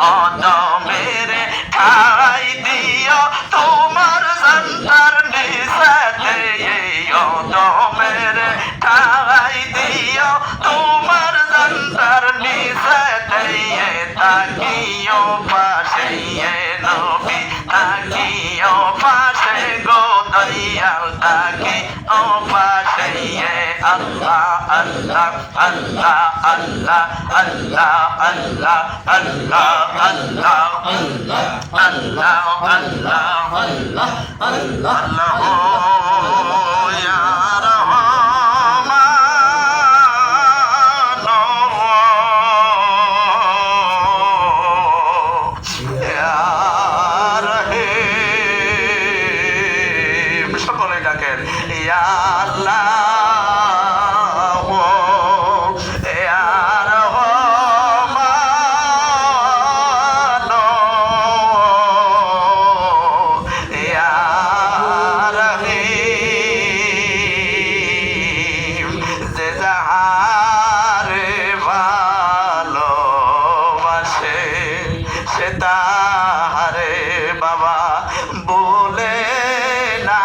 অদমের ঠাই দিও তোমার জান্নার নিচেতে অদমের ঠাই দিও তোমার জান্নার নিচেতে তাকিও পাশে নবী তাকিও পাশে গো দয়াল তাকিও পাশে আল্লাহ আল্লাহ আল্লাহ আল্লাহ আল্লাহ আল্লাহ আল্লাহ আল্লাহ আল্লাহ আল্লাহ আল্লাহ আল্লাহ ইয়া রহমান ইয়া রহিম সকলে ডাকেন ইয়া আল্লাহ তাহারে বাবা বলে না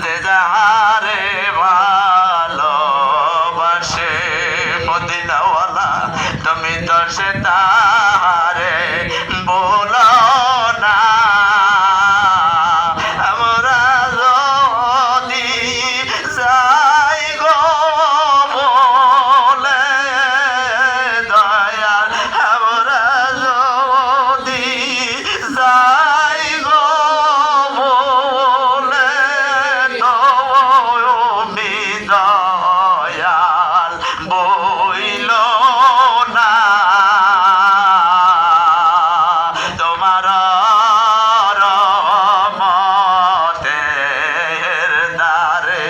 যে যাহারে ভালোবাসে মদিনাওয়ালা তুমি তো সে তাহারে বলো না আমরা যদি যাই গো বলে দয়াল আমরা যদি যাই গো বলে তুমি দয়াল বইল না তোমার রহমতের দ্বারে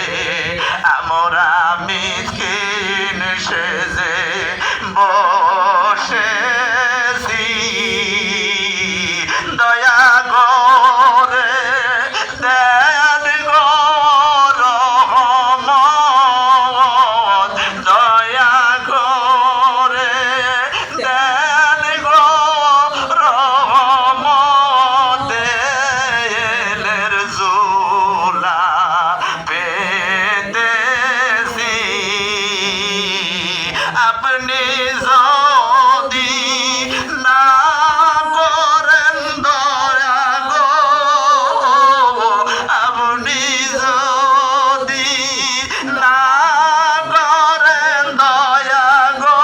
আমরা মিসকিন সেজে বসেছি দয়া করে দেন গো রহমত দয়া করে দেন গো রহমত এলের জুলা পেতেছি আপনি যদি না করেন দয়া গো আপনি যদি না করেন দয়া গো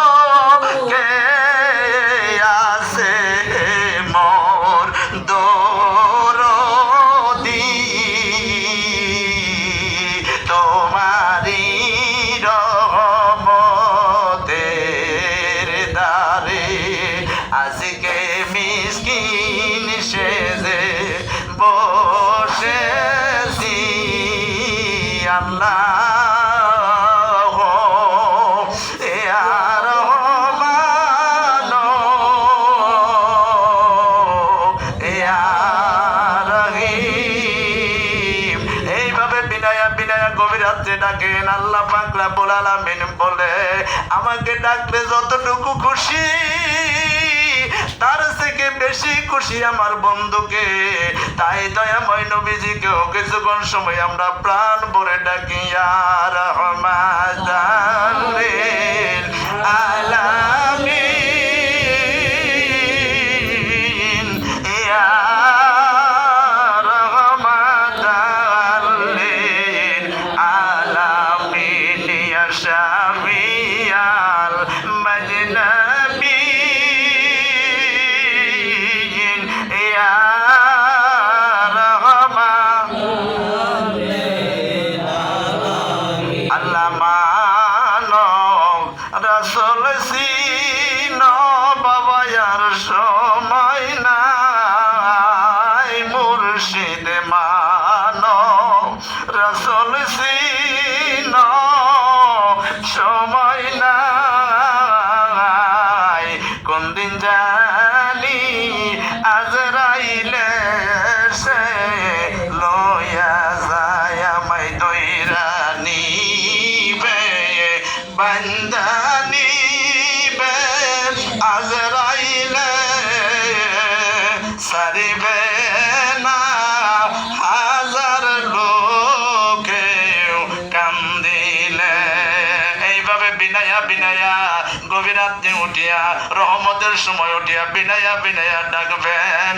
কে আছে মোর দরদি তোমারি রহমতের দ্বারে আজকে মিসকিন সেজে বসেছি আল্লাহ ইয়া রহমান ইয়া রহিম এইভাবে বিনায়া বিনায়া গভীর রাত্রে ডাকেন আল্লাহ পাক রব্বুল আলামিন বলে আমাকে ডাকলে যতটুকু খুশি তার থেকে বেশি খুশি আমার বন্ধুকে তাই দয়াময় নবীজিকেও কিছুক্ষণ সময় আমরা প্রাণ ভরে ডাকি ইয়া রহমাতাল লিল আলামিন ইয়া রহমাতাল লিল আলামিন ইয়া শাফিয়াল মাজনাবিন ইয়া রহমান আল্লাহ মানব রাসূল সিন বাবা আর সময় নাই মুর্শিদ মানব রাসূল সিন সময় নাই কোন দিন জানি আজরাইলে সে লয়া যায় আমায় দইরা নিবে বান্দা নিবে পারিবে না হাজার লোকেও কান্দিলে। এইভাবে বিনায়া বিনায়া গভীর রাত্রে উঠিয়া রহমতের সময় উঠিয়া বিনায়া বিনায়া ডাকবেন।